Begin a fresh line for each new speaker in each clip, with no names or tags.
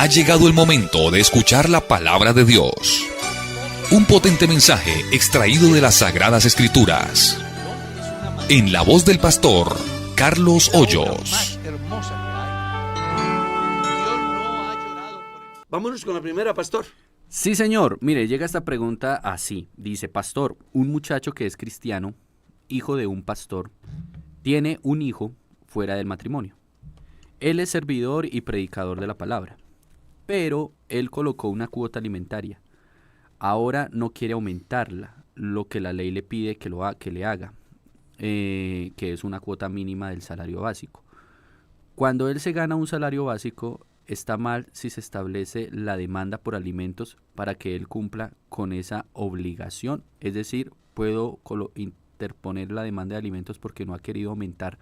Ha llegado el momento de escuchar la palabra de Dios. Un potente mensaje extraído de las Sagradas Escrituras. En la voz del pastor Carlos Hoyos.
Vámonos con la primera, pastor.
Sí, señor. Mire, llega esta pregunta así. Dice, pastor, un muchacho que es cristiano, hijo de un pastor, tiene un hijo fuera del matrimonio. Él es servidor y predicador de la palabra, pero él colocó una cuota alimentaria. Ahora no quiere aumentarla, lo que la ley le pide que le haga, que es una cuota mínima del salario básico. Cuando él se gana un salario básico, está mal si se establece la demanda por alimentos para que él cumpla con esa obligación. Es decir, puedo interponer la demanda de alimentos porque no ha querido aumentar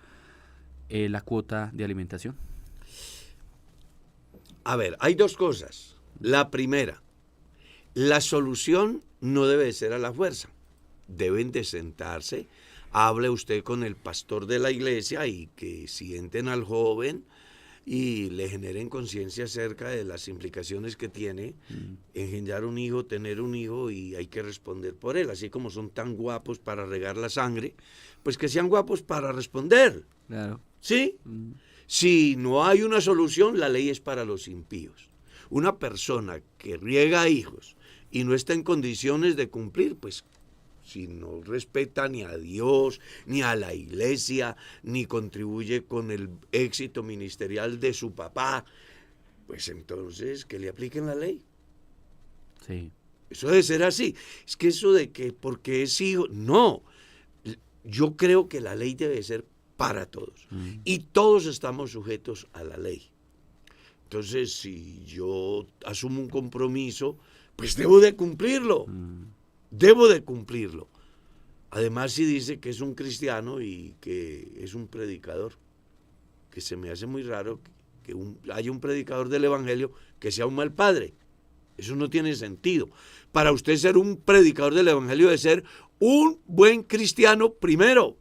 la cuota de alimentación.
A ver, hay dos cosas. La primera, la solución no debe ser a la fuerza. Deben de sentarse, hable usted con el pastor de la iglesia y que sienten al joven y le generen conciencia acerca de las implicaciones que tiene engendrar un hijo, tener un hijo, y hay que responder por él. Así como son tan guapos para regar la sangre, pues que sean guapos para responder.
Claro.
¿Sí? Si no hay una solución, la ley es para los impíos. Una persona que riega hijos y no está en condiciones de cumplir, pues si no respeta ni a Dios, ni a la iglesia, ni contribuye con el éxito ministerial de su papá, pues entonces que le apliquen la ley.
Sí.
Eso debe ser así. Es que eso de que porque es hijo, no. Yo creo que la ley debe ser para todos. Y todos estamos sujetos a la ley. Entonces, si yo asumo un compromiso, pues debo de cumplirlo. Debo de cumplirlo. Además, si dice que es un cristiano y que es un predicador, que se me hace muy raro que haya un predicador del evangelio que sea un mal padre. Eso no tiene sentido. Para usted ser un predicador del evangelio debe ser un buen cristiano primero.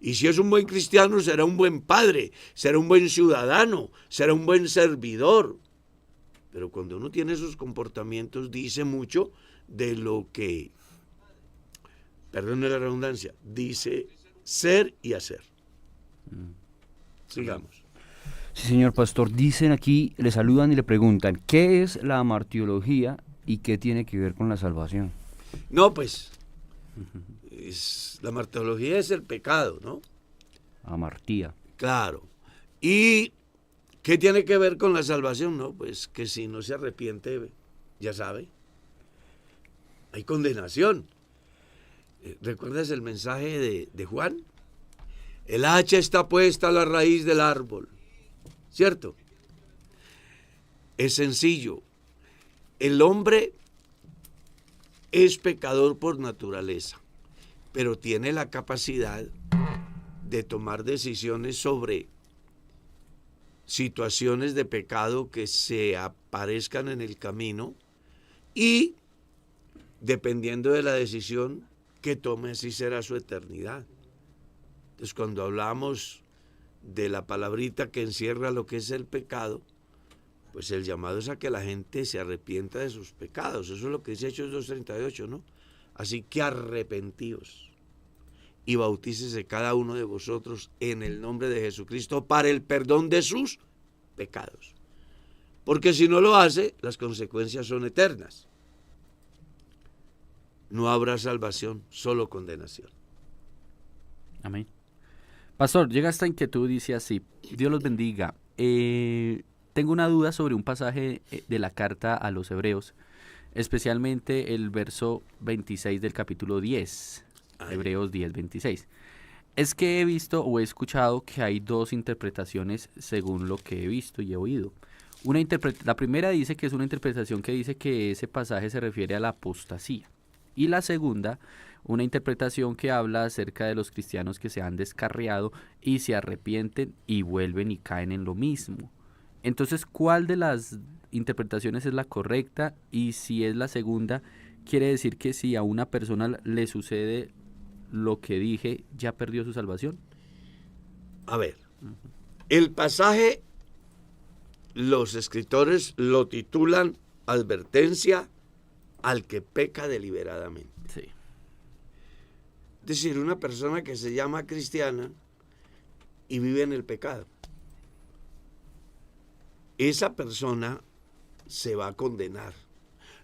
Y si es un buen cristiano, será un buen padre, será un buen ciudadano, será un buen servidor. Pero cuando uno tiene esos comportamientos, dice mucho de lo que, perdone la redundancia, dice ser y hacer. Sigamos.
Sí, señor pastor. Dicen aquí, le saludan y le preguntan, ¿qué es la martirología y qué tiene que ver con la salvación?
No, pues, la martirología es el pecado, ¿no?
Amartía.
Claro. ¿Y qué tiene que ver con la salvación? No, pues que si no se arrepiente, ya sabe, hay condenación. ¿Recuerdas el mensaje de Juan? El hacha está puesta a la raíz del árbol, ¿cierto? Es sencillo. El hombre es pecador por naturaleza, pero tiene la capacidad de tomar decisiones sobre situaciones de pecado que se aparezcan en el camino y, dependiendo de la decisión que tome, así será su eternidad. Entonces, cuando hablamos de la palabrita que encierra lo que es el pecado, pues el llamado es a que la gente se arrepienta de sus pecados. Eso es lo que dice Hechos 2:38, ¿no? Así que arrepentíos y bautícese cada uno de vosotros en el nombre de Jesucristo para el perdón de sus pecados. Porque si no lo hace, las consecuencias son eternas. No habrá salvación, solo condenación.
Amén. Pastor, llega esta inquietud, dice así, Dios los bendiga. Tengo una duda sobre un pasaje de la carta a los Hebreos, especialmente el verso 26 del capítulo 10, Hebreos 10:26. Es que he visto o he escuchado que hay dos interpretaciones según lo que he visto y he oído. La primera dice que es una interpretación que dice que ese pasaje se refiere a la apostasía. Y la segunda, una interpretación que habla acerca de los cristianos que se han descarriado y se arrepienten y vuelven y caen en lo mismo. Entonces, ¿cuál de las interpretaciones es la correcta? Y si es la segunda, quiere decir que si a una persona le sucede lo que dije, ¿ya perdió su salvación?
A ver, el pasaje los escritores lo titulan advertencia al que peca deliberadamente.
Sí.
Es decir, una persona que se llama cristiana y vive en el pecado. Esa persona se va a condenar.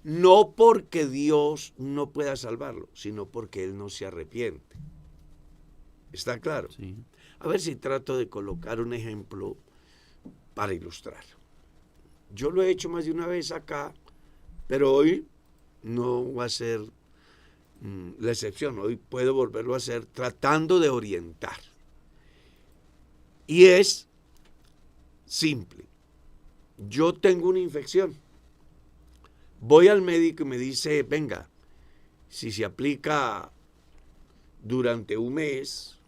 No porque Dios no pueda salvarlo, sino porque él no se arrepiente. ¿Está claro?
Sí.
A ver si trato de colocar un ejemplo para ilustrarlo. Yo lo he hecho más de una vez acá, pero hoy no va a ser la excepción. Hoy puedo volverlo a hacer tratando de orientar. Y es simple. Yo tengo una infección. Voy al médico y me dice, venga, si se aplica durante un mes,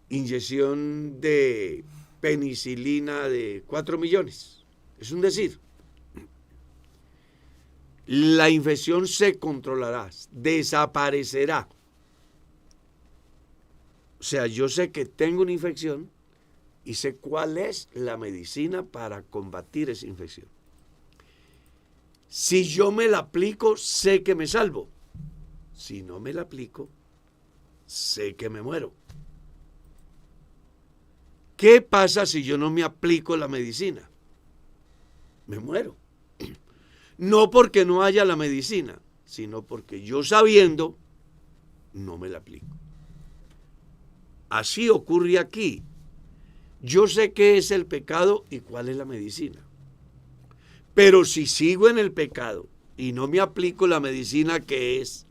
inyección de penicilina de 4 millones. Es un decir. La infección se controlará, desaparecerá. O sea, yo sé que tengo una infección y sé cuál es la medicina para combatir esa infección. Si yo me la aplico, sé que me salvo. Si no me la aplico, sé que me muero. ¿Qué pasa si yo no me aplico la medicina? Me muero. No porque no haya la medicina, sino porque yo sabiendo, no me la aplico. Así ocurre aquí. Yo sé qué es el pecado y cuál es la medicina. Pero si sigo en el pecado y no me aplico la medicina, que es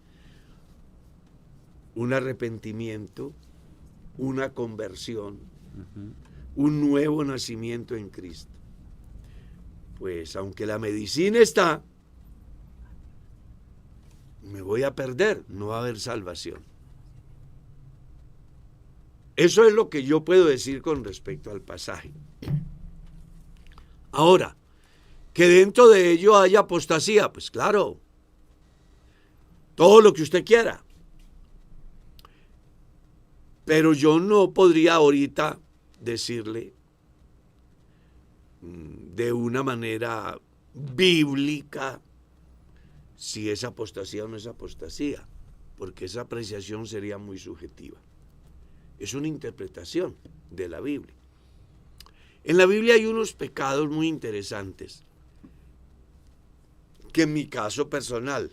un arrepentimiento, una conversión, un nuevo nacimiento en Cristo, pues aunque la medicina está, me voy a perder, no va a haber salvación. Eso es lo que yo puedo decir con respecto al pasaje. Ahora, que dentro de ello haya apostasía, pues claro, todo lo que usted quiera. Pero yo no podría ahorita decirle de una manera bíblica si es apostasía o no es apostasía, porque esa apreciación sería muy subjetiva. Es una interpretación de la Biblia. En la Biblia hay unos pecados muy interesantes que en mi caso personal,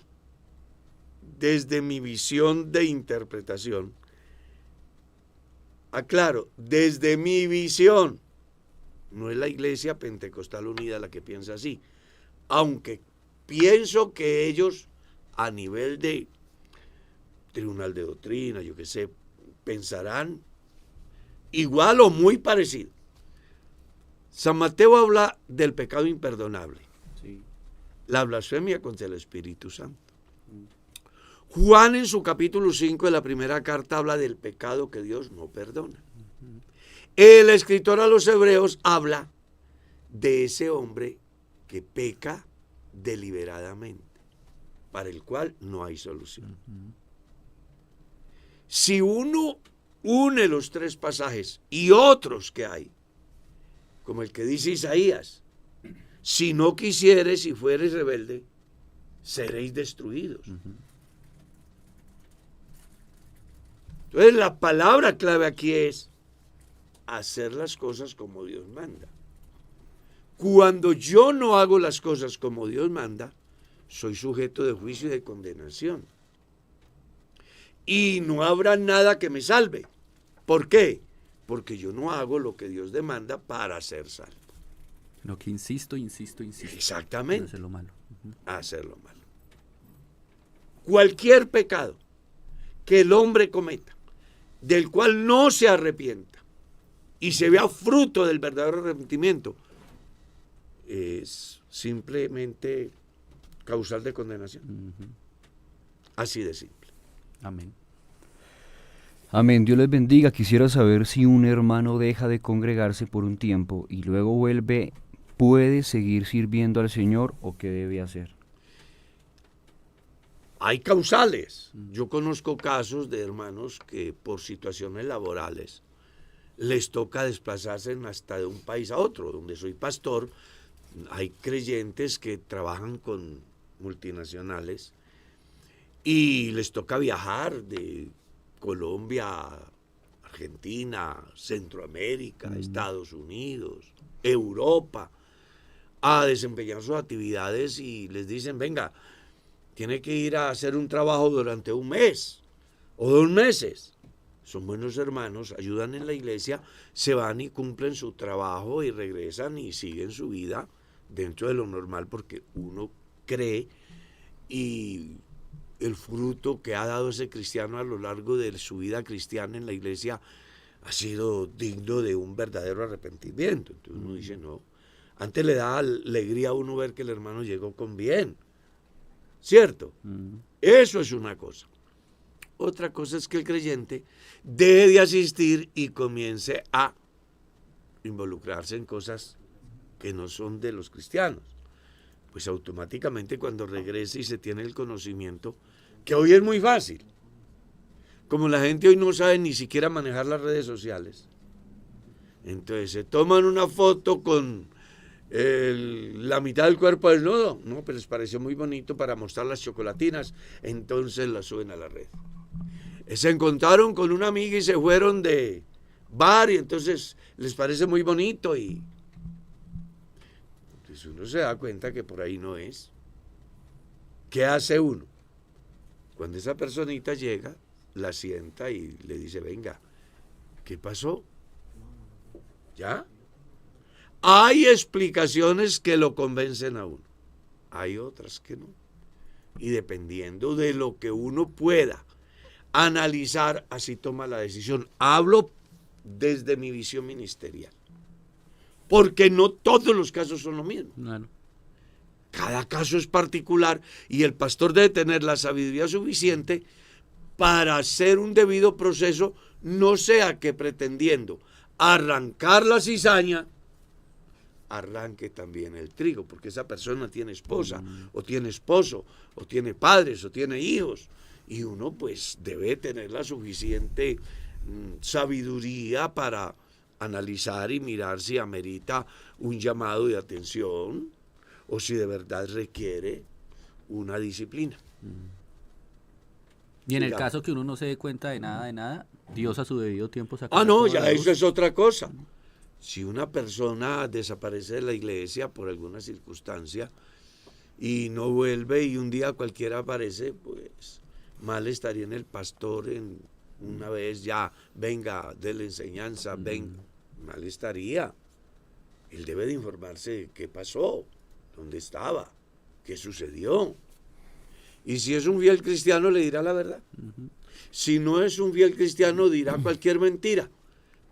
desde mi visión de interpretación, aclaro, desde mi visión, no es la Iglesia Pentecostal Unida la que piensa así, aunque pienso que ellos a nivel de tribunal de doctrina, yo qué sé, pensarán igual o muy parecido. San Mateo habla del pecado imperdonable,
Sí.
la blasfemia contra el Espíritu Santo. Juan en su capítulo 5 de la primera carta habla del pecado que Dios no perdona. El escritor a los Hebreos habla de ese hombre que peca deliberadamente, para el cual no hay solución. Si uno une los tres pasajes y otros que hay, como el que dice Isaías, si no quisieres y fueres rebelde, seréis destruidos. Entonces la palabra clave aquí es hacer las cosas como Dios manda. Cuando yo no hago las cosas como Dios manda, soy sujeto de juicio y de condenación. Y no habrá nada que me salve. ¿Por qué? Porque yo no hago lo que Dios demanda para ser salvo.
Lo que insisto.
Exactamente.
En hacer lo malo.
Hacerlo malo. Cualquier pecado que el hombre cometa, del cual no se arrepienta y se vea fruto del verdadero arrepentimiento, es simplemente causal de condenación. Así de simple.
Amén.
Amén, Dios les bendiga. Quisiera saber si un hermano deja de congregarse por un tiempo y luego vuelve, ¿puede seguir sirviendo al Señor o qué debe hacer?
Hay causales. Yo conozco casos de hermanos que por situaciones laborales les toca desplazarse hasta de un país a otro. Donde soy pastor, hay creyentes que trabajan con multinacionales y les toca viajar de Colombia a Argentina, Centroamérica, Estados Unidos, Europa, a desempeñar sus actividades y les dicen, venga, tiene que ir a hacer un trabajo durante un mes o 2 meses. Son buenos hermanos, ayudan en la iglesia, se van y cumplen su trabajo y regresan y siguen su vida dentro de lo normal, porque uno cree y el fruto que ha dado ese cristiano a lo largo de su vida cristiana en la iglesia ha sido digno de un verdadero arrepentimiento. Entonces uno dice, no, antes le da alegría a uno ver que el hermano llegó con bien, ¿cierto? Eso es una cosa. Otra cosa es que el creyente deje de asistir y comience a involucrarse en cosas que no son de los cristianos. Pues automáticamente cuando regrese y se tiene el conocimiento, que hoy es muy fácil, como la gente hoy no sabe ni siquiera manejar las redes sociales, entonces se toman una foto con la mitad del cuerpo desnudo, no, pero les pareció muy bonito para mostrar las chocolatinas, entonces la suben a la red. Se encontraron con una amiga y se fueron de bar y entonces les parece muy bonito y pues uno se da cuenta que por ahí no es. ¿Qué hace uno? Cuando esa personita llega, la sienta y le dice, venga, ¿qué pasó? ¿Ya? Hay explicaciones que lo convencen a uno, hay otras que no. Y dependiendo de lo que uno pueda analizar, así toma la decisión. Hablo desde mi visión ministerial, porque no todos los casos son lo mismo.
Claro.
Cada caso es particular y el pastor debe tener la sabiduría suficiente para hacer un debido proceso, no sea que pretendiendo arrancar la cizaña, arranque también el trigo, porque esa persona tiene esposa, o tiene esposo, o tiene padres, o tiene hijos, y uno pues debe tener la suficiente sabiduría para analizar y mirar si amerita un llamado de atención o si de verdad requiere una disciplina.
Y en el
Digamos.
caso que uno no se dé cuenta de nada, Dios a su debido tiempo saca.
Ah, no, ya eso es otra cosa. Si una persona desaparece de la iglesia por alguna circunstancia y no vuelve y un día cualquiera aparece, pues mal estaría en el pastor en una vez ya, venga, de la enseñanza, venga, mal estaría. Él debe de informarse de qué pasó, dónde estaba, qué sucedió. Y si es un fiel cristiano, le dirá la verdad. Si no es un fiel cristiano, dirá cualquier mentira.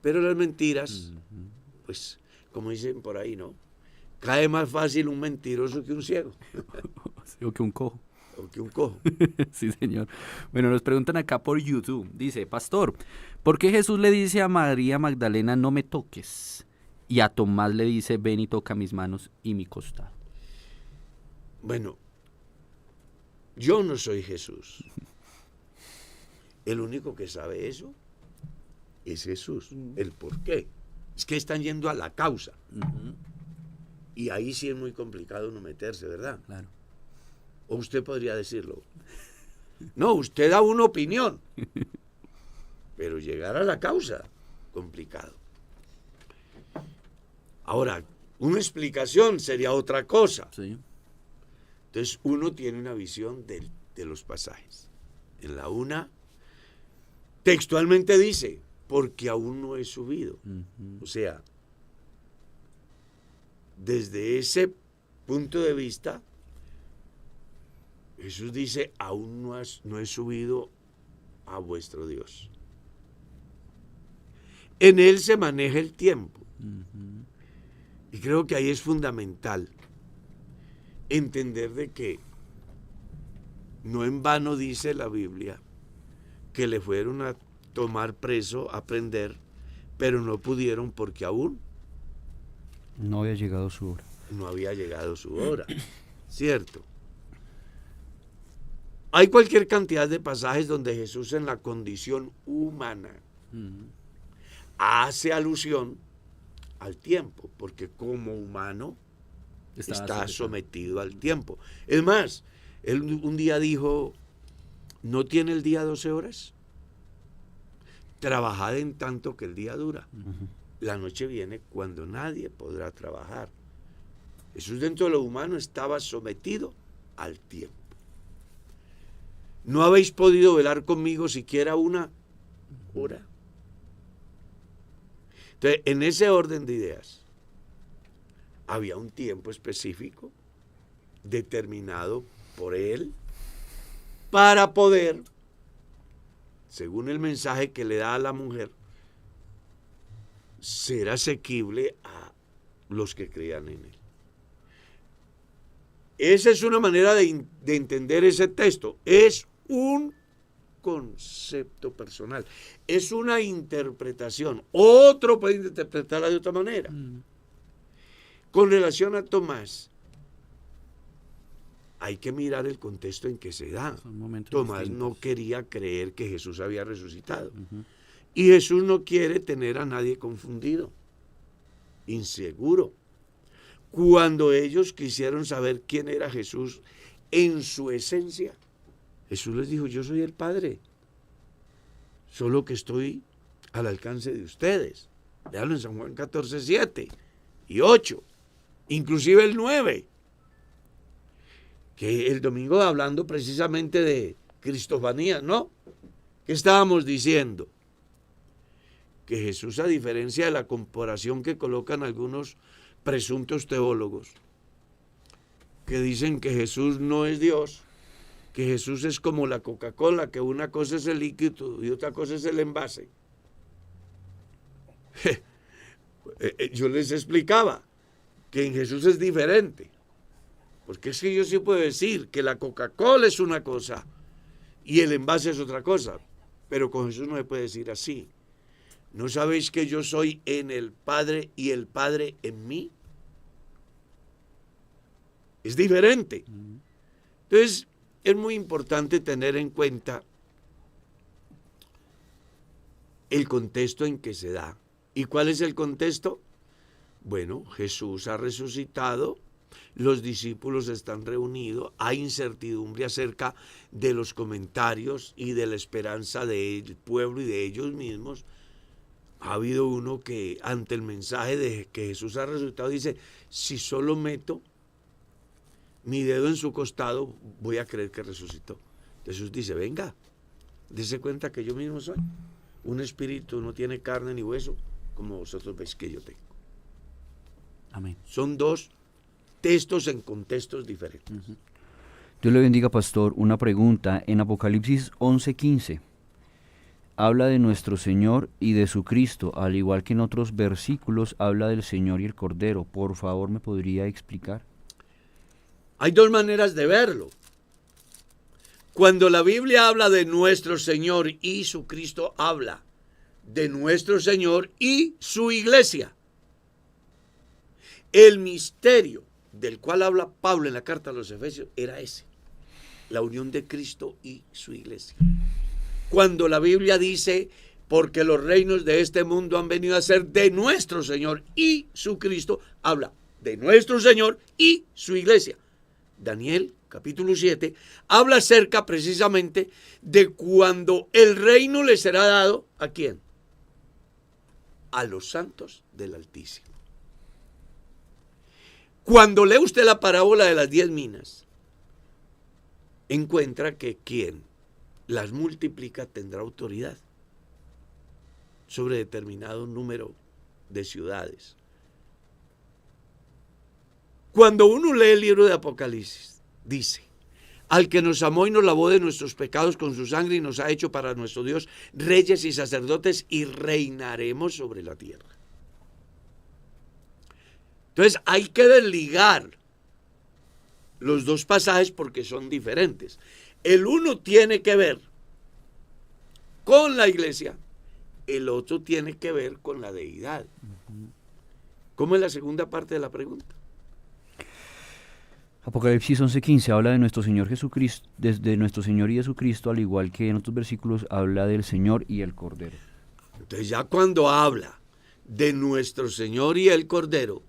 Pero las mentiras, pues, como dicen por ahí, ¿no? Cae más fácil un mentiroso que un ciego.
O que un cojo.
O que un cojo.
Sí, señor. Bueno, nos preguntan acá por YouTube. Dice, pastor, ¿por qué Jesús le dice a María Magdalena, no me toques? Y a Tomás le dice, ven y toca mis manos y mi costado.
Bueno, yo no soy Jesús. El único que sabe eso es Jesús. El por qué. Es que están yendo a la causa. Y ahí sí es muy complicado uno meterse, ¿verdad?
Claro.
O usted podría decirlo. No, usted da una opinión. Pero llegar a la causa, complicado. Ahora, una explicación sería otra cosa.
Sí.
Entonces, uno tiene una visión de los pasajes. En la una, textualmente dice, porque aún no he subido. O sea, desde ese punto de vista, Jesús dice, aún no he subido a vuestro Dios. En Él se maneja el tiempo. Y creo que ahí es fundamental entender de que no en vano dice la Biblia que le fueron a tomar preso, a prender, pero no pudieron porque aún
no había llegado su hora.
No había llegado su hora, ¿cierto? Hay cualquier cantidad de pasajes donde Jesús en la condición humana hace alusión al tiempo, porque como humano está sometido al tiempo. Es más, él un día dijo, ¿no tiene el día 12 horas? Trabajad en tanto que el día dura. La noche viene cuando nadie podrá trabajar. Jesús dentro de lo humano estaba sometido al tiempo. ¿No habéis podido velar conmigo siquiera una hora? Entonces, en ese orden de ideas, había un tiempo específico determinado por él para poder, según el mensaje que le da a la mujer, ser asequible a los que creían en él. Esa es una manera de entender ese texto. Es un concepto personal. Es una interpretación. Otro puede interpretarla de otra manera. Con relación a Tomás, hay que mirar el contexto en que se da. Tomás no quería creer que Jesús había resucitado. Y Jesús no quiere tener a nadie confundido, inseguro. Cuando ellos quisieron saber quién era Jesús en su esencia, Jesús les dijo, yo soy el Padre, solo que estoy al alcance de ustedes. Léalo en San Juan 14, 7 y 8, inclusive el 9, que el domingo hablando precisamente de cristofanía, ¿no? ¿Qué estábamos diciendo? Que Jesús, a diferencia de la comparación que colocan algunos presuntos teólogos, que dicen que Jesús no es Dios, que Jesús es como la Coca-Cola, que una cosa es el líquido y otra cosa es el envase. Yo les explicaba que en Jesús es diferente, porque es que yo sí puedo decir que la Coca-Cola es una cosa y el envase es otra cosa, pero con Jesús no se puede decir así. ¿No sabéis que yo soy en el Padre y el Padre en mí? Es diferente. Entonces, es muy importante tener en cuenta el contexto en que se da. ¿Y cuál es el contexto? Bueno, Jesús ha resucitado, los discípulos están reunidos, hay incertidumbre acerca de los comentarios y de la esperanza del pueblo y de ellos mismos. Ha habido uno que ante el mensaje de que Jesús ha resucitado dice, si solo meto mi dedo en su costado, voy a creer que resucitó. Jesús dice, venga, dése cuenta que yo mismo soy. Un espíritu no tiene carne ni hueso, como vosotros veis que yo tengo.
Amén.
Son dos textos en contextos diferentes.
Dios le bendiga, pastor. Una pregunta. En Apocalipsis 11:15 habla de nuestro Señor y de su Cristo, al igual que en otros versículos habla del Señor y el Cordero. Por favor, ¿me podría explicar?
Hay dos maneras de verlo. Cuando la Biblia habla de nuestro Señor y su Cristo, habla de nuestro Señor y su iglesia. El misterio del cual habla Pablo en la carta a los Efesios era ese, la unión de Cristo y su iglesia. Cuando la Biblia dice, porque los reinos de este mundo han venido a ser de nuestro Señor y su Cristo, habla de nuestro Señor y su iglesia. Daniel, capítulo 7, habla acerca precisamente de cuando el reino le será dado, ¿a quién? A los santos del Altísimo. Cuando lee usted la parábola de las 10 minas, encuentra que quien las multiplica tendrá autoridad sobre determinado número de ciudades. Cuando uno lee el libro de Apocalipsis, dice, al que nos amó y nos lavó de nuestros pecados con su sangre y nos ha hecho para nuestro Dios reyes y sacerdotes y reinaremos sobre la tierra. Entonces hay que desligar los dos pasajes porque son diferentes. El uno tiene que ver con la iglesia, el otro tiene que ver con la deidad. ¿Cómo es la segunda parte de la pregunta?
Apocalipsis 11:15 habla de nuestro Señor Jesucristo, desde nuestro Señor y Jesucristo, al igual que en otros versículos habla del Señor y el Cordero.
Entonces ya cuando habla de nuestro Señor y el Cordero.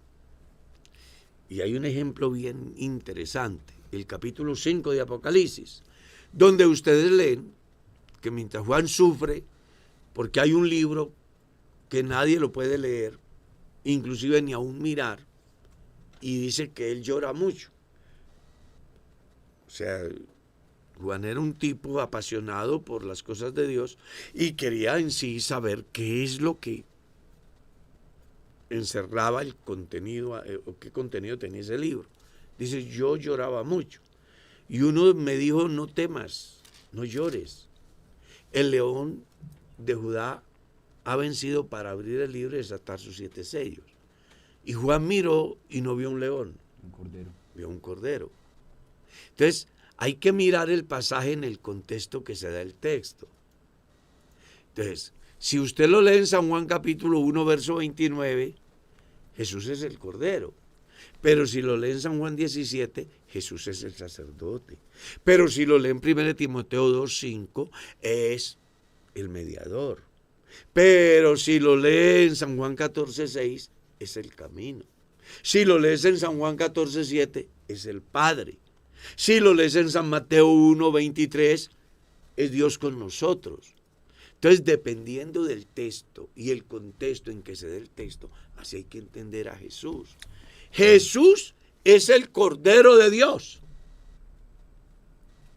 Y hay un ejemplo bien interesante, el capítulo 5 de Apocalipsis, donde ustedes leen que mientras Juan sufre, porque hay un libro que nadie lo puede leer, inclusive ni aún mirar, y dice que él llora mucho. O sea, Juan era un tipo apasionado por las cosas de Dios y quería en sí saber qué es lo que encerraba el contenido, o qué contenido tenía ese libro. Dice, yo lloraba mucho. Y uno me dijo, no temas, no llores. El león de Judá ha vencido para abrir el libro y desatar sus 7 sellos. Y Juan miró y no vio un león.
Un cordero.
Vio un cordero. Entonces, hay que mirar el pasaje en el contexto que se da el texto. Entonces, si usted lo lee en San Juan capítulo 1, verso 29, Jesús es el cordero. Pero si lo lee en San Juan 17, Jesús es el sacerdote. Pero si lo lee en 1 Timoteo 2, 5, es el mediador. Pero si lo lee en San Juan 14, 6, es el camino. Si lo lees en San Juan 14, 7, es el Padre. Si lo lees en San Mateo 1, 23, es Dios con nosotros. Entonces, dependiendo del texto y el contexto en que se dé el texto, así hay que entender a Jesús. Jesús es el Cordero de Dios.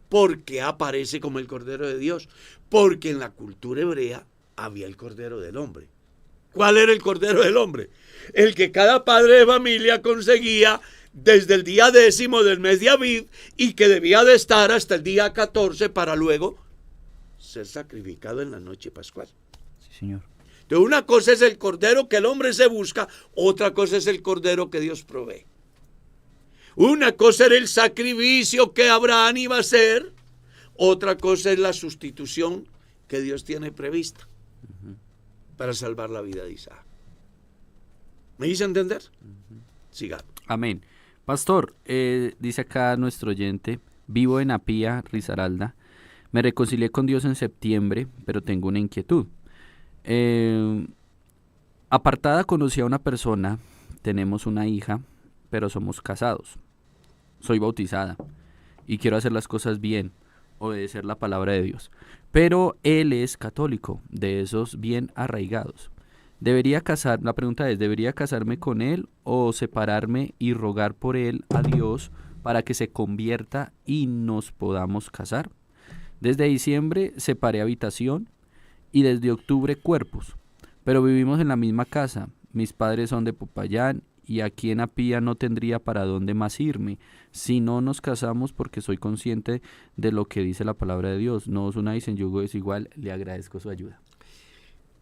¿Por qué aparece como el Cordero de Dios? Porque en la cultura hebrea había el Cordero del Hombre. ¿Cuál era el Cordero del Hombre? El que cada padre de familia conseguía desde el día 10 del mes de Aviv y que debía de estar hasta el día 14 para luego ser sacrificado en la noche pascual.
Sí, señor.
Entonces, una cosa es el cordero que el hombre se busca, otra cosa es el cordero que Dios provee. Una cosa era el sacrificio que Abraham iba a hacer, otra cosa es la sustitución que Dios tiene prevista para salvar la vida de Isaac. ¿Me hice entender? Sigamos.
Amén. Pastor, dice acá nuestro oyente, vivo en Apía, Risaralda. Me reconcilié con Dios en septiembre, pero tengo una inquietud. Apartada conocí a una persona, tenemos una hija, pero somos casados. Soy bautizada y quiero hacer las cosas bien, obedecer la palabra de Dios. Pero él es católico, de esos bien arraigados. La pregunta es, ¿debería casarme con él o separarme y rogar por él a Dios para que se convierta y nos podamos casar? Desde diciembre separé habitación y desde octubre cuerpos, pero vivimos en la misma casa. Mis padres son de Popayán y aquí en Apía no tendría para dónde más irme si no nos casamos, porque soy consciente de lo que dice la palabra de Dios. No os unáis en yugo desigual. Le agradezco su ayuda.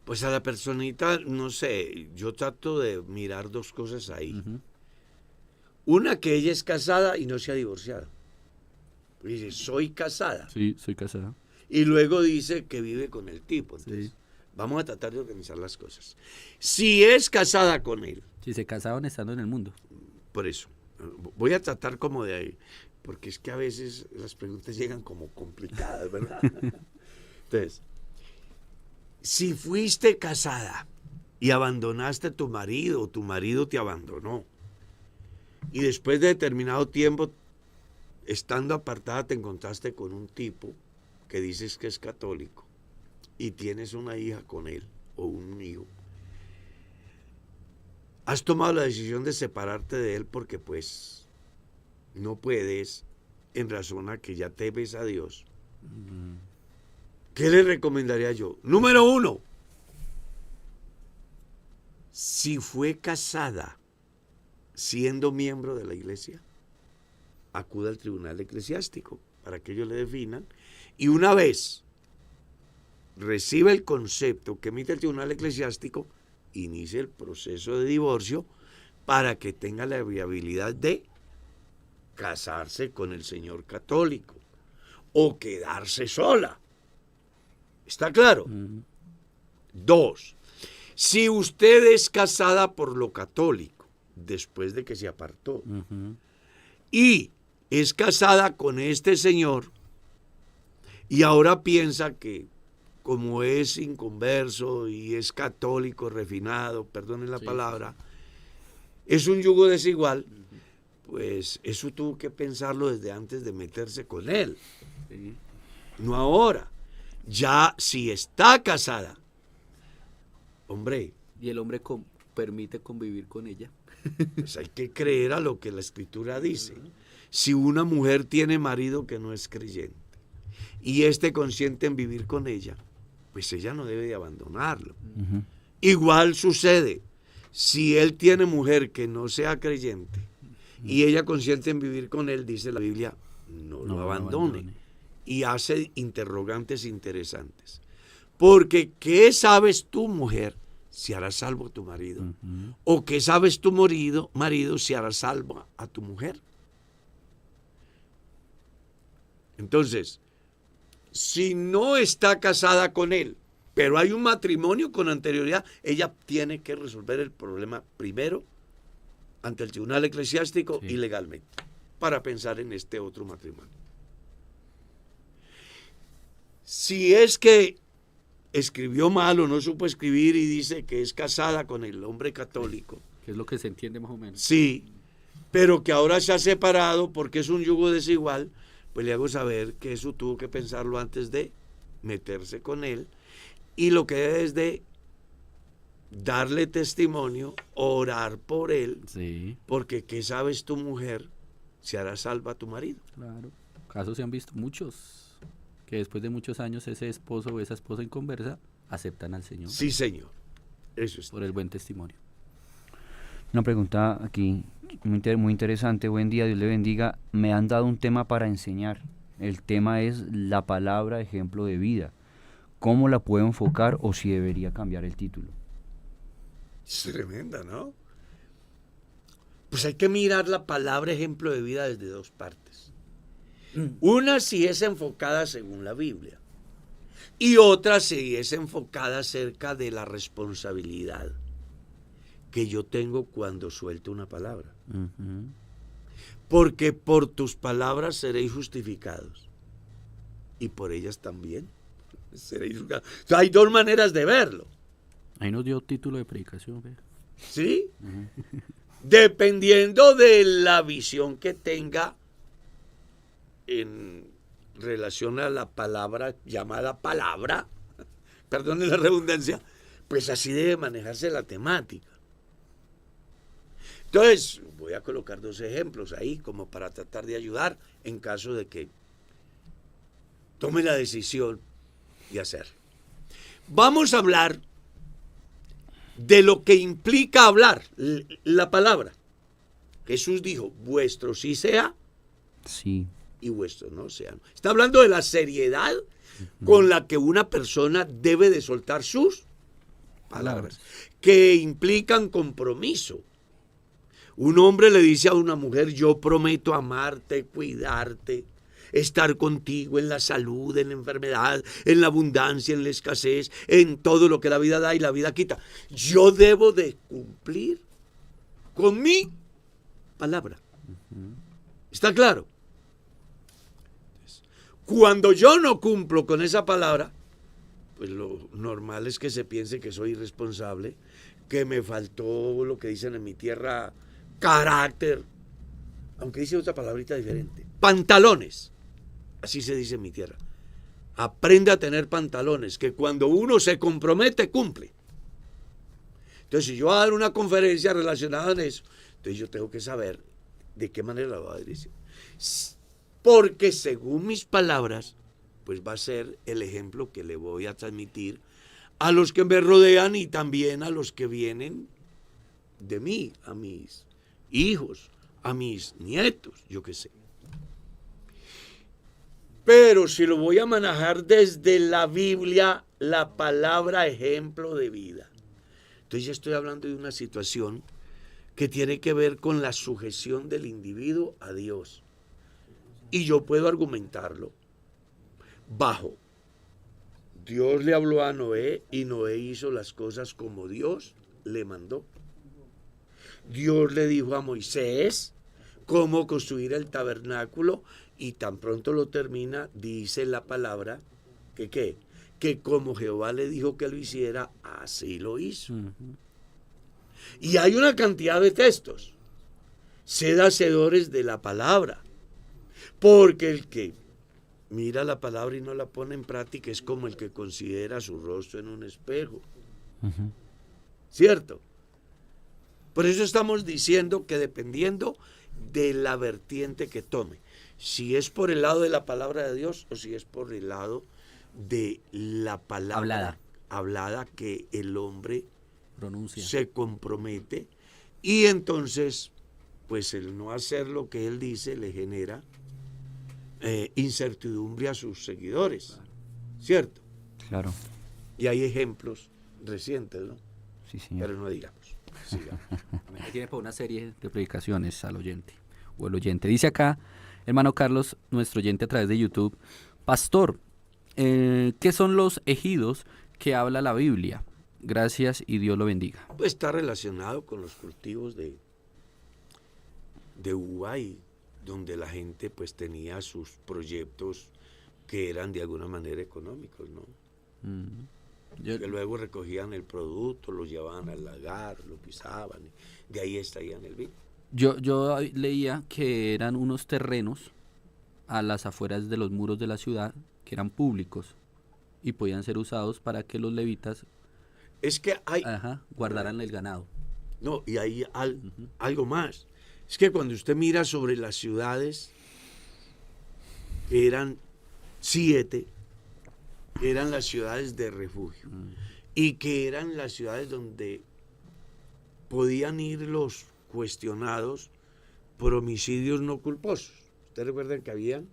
Pues a la personita, no sé, yo trato de mirar dos cosas ahí. Una, que ella es casada y no se ha divorciado. Dice, soy casada.
Sí, soy casada.
Y luego dice que vive con el tipo. Entonces,
Sí.
vamos a tratar de organizar las cosas. Si es casada con él,
Si se casaban estando en el mundo.
por eso, voy a tratar como de ahí, porque es que a veces las preguntas llegan como complicadas, ¿verdad? Entonces, si fuiste casada y abandonaste a tu marido o tu marido te abandonó, y después de determinado tiempo, estando apartada, te encontraste con un tipo que dices que es católico y tienes una hija con él o un hijo, has tomado la decisión de separarte de él porque pues no puedes, en razón a que ya temes a Dios. ¿Qué le recomendaría yo? Número 1, si fue casada siendo miembro de la iglesia, acuda al tribunal eclesiástico para que ellos le definan, y una vez reciba el concepto que emite el tribunal eclesiástico, inicie el proceso de divorcio para que tenga la viabilidad de casarse con el señor católico o quedarse sola. ¿Está claro? 2, si usted es casada por lo católico después de que se apartó y es casada con este señor y ahora piensa que como es inconverso y es católico refinado, perdonen la palabra, es un yugo desigual, pues eso tuvo que pensarlo desde antes de meterse con él, no ahora. Ya si está casada, hombre,
Y el hombre permite convivir con ella.
pues hay que creer a lo que la Escritura dice. Si una mujer tiene marido que no es creyente y éste consiente en vivir con ella, pues ella no debe de abandonarlo. Igual sucede, si él tiene mujer que no sea creyente y ella consiente en vivir con él, dice la Biblia, no lo abandone. Y hace interrogantes interesantes. Porque, ¿qué sabes tú, mujer, si harás salvo a tu marido? ¿O qué sabes tu marido, si harás salvo a tu mujer? Entonces, si no está casada con él, pero hay un matrimonio con anterioridad, ella tiene que resolver el problema primero ante el tribunal eclesiástico y legalmente, para pensar en este otro matrimonio. Si es que escribió mal o no supo escribir y dice que es casada con el hombre católico.
Que es lo que se entiende más o menos.
Sí, pero que ahora se ha separado porque es un yugo desigual, pues le hago saber que eso tuvo que pensarlo antes de meterse con él y lo que debe es de darle testimonio, orar por él, porque ¿qué sabes tu mujer si hará salva a tu marido?
Claro, casos se han visto muchos. Que después de muchos años ese esposo o esa esposa inconversa aceptan al Señor.
Sí, Señor. Eso es.
Por el buen testimonio.
Una pregunta aquí muy interesante. Buen día, Dios le bendiga. Me han dado un tema para enseñar. El tema es la palabra ejemplo de vida. ¿Cómo la puedo enfocar o si debería cambiar el título?
Es tremenda, ¿no? Pues hay que mirar la palabra ejemplo de vida desde dos partes. Una si es enfocada según la Biblia y otra si es enfocada acerca de la responsabilidad que yo tengo cuando suelto una palabra. Porque por tus palabras seréis justificados y por ellas también seréis juzgados. O sea, hay dos maneras de verlo.
Ahí nos dio título de predicación. ¿Ve?
¿Sí? Dependiendo de la visión que tenga en relación a la palabra llamada palabra, perdone la redundancia, pues así debe manejarse la temática. Entonces, voy a colocar dos ejemplos ahí como para tratar de ayudar en caso de que tome la decisión de hacerlo. Vamos a hablar de lo que implica hablar, la palabra. Jesús dijo, vuestro sí sea y vuestro no sea. Está hablando de la seriedad con la que una persona debe de soltar sus palabras, que implican compromiso. Un hombre le dice a una mujer, yo prometo amarte, cuidarte, estar contigo en la salud, en la enfermedad, en la abundancia, en la escasez, en todo lo que la vida da y la vida quita. Yo debo de cumplir con mi palabra. ¿Está claro? Cuando yo no cumplo con esa palabra, pues lo normal es que se piense que soy irresponsable, que me faltó lo que dicen en mi tierra, carácter, aunque dice otra palabrita diferente, pantalones, así se dice en mi tierra. Aprende a tener pantalones, que cuando uno se compromete, cumple. Entonces, si yo voy a dar una conferencia relacionada en eso, entonces yo tengo que saber de qué manera la voy a decir. Porque según mis palabras, pues va a ser el ejemplo que le voy a transmitir a los que me rodean y también a los que vienen de mí, a mis hijos, a mis nietos, yo qué sé. Pero si lo voy a manejar desde la Biblia, la palabra ejemplo de vida. Entonces ya estoy hablando de una situación que tiene que ver con la sujeción del individuo a Dios. Y yo puedo argumentarlo bajo. Dios le habló a Noé y Noé hizo las cosas como Dios le mandó. Dios le dijo a Moisés cómo construir el tabernáculo y tan pronto lo termina, dice la palabra que que como Jehová le dijo que lo hiciera, así lo hizo.
Ujú.
Y hay una cantidad de textos. Sed hacedores de la palabra. Porque el que mira la palabra y no la pone en práctica es como el que considera su rostro en un espejo.
Ujú.
¿Cierto? Por eso estamos diciendo que dependiendo de la vertiente que tome, si es por el lado de la palabra de Dios o si es por el lado de la palabra hablada que el hombre
Pronuncia.
se compromete, y entonces pues el no hacer lo que él dice le genera incertidumbre a sus seguidores, ¿cierto?
Claro,
Y hay ejemplos recientes, ¿no?
sí, señor.
Pero no digamos. Sigamos.
Ahí tiene para una serie de predicaciones al oyente o el oyente. Dice acá, hermano Carlos, nuestro oyente a través de YouTube, pastor, ¿qué son los ejidos que habla la Biblia? Gracias y Dios lo bendiga.
Pues está relacionado con los cultivos de uva, y donde la gente pues tenía sus proyectos que eran de alguna manera económicos, ¿no?
Yo-
Que luego recogían el producto, lo llevaban al lagar, lo pisaban, y de ahí extraían el vino.
Yo leía que eran unos terrenos a las afueras de los muros de la ciudad que eran públicos y podían ser usados para que los levitas
Es que hay,
guardaran el ganado.
no, y hay algo más. Es que cuando usted mira sobre las ciudades, que eran 7, eran las ciudades de refugio, y que eran las ciudades donde podían ir los cuestionados por homicidios no culposos. Ustedes recuerdan que habían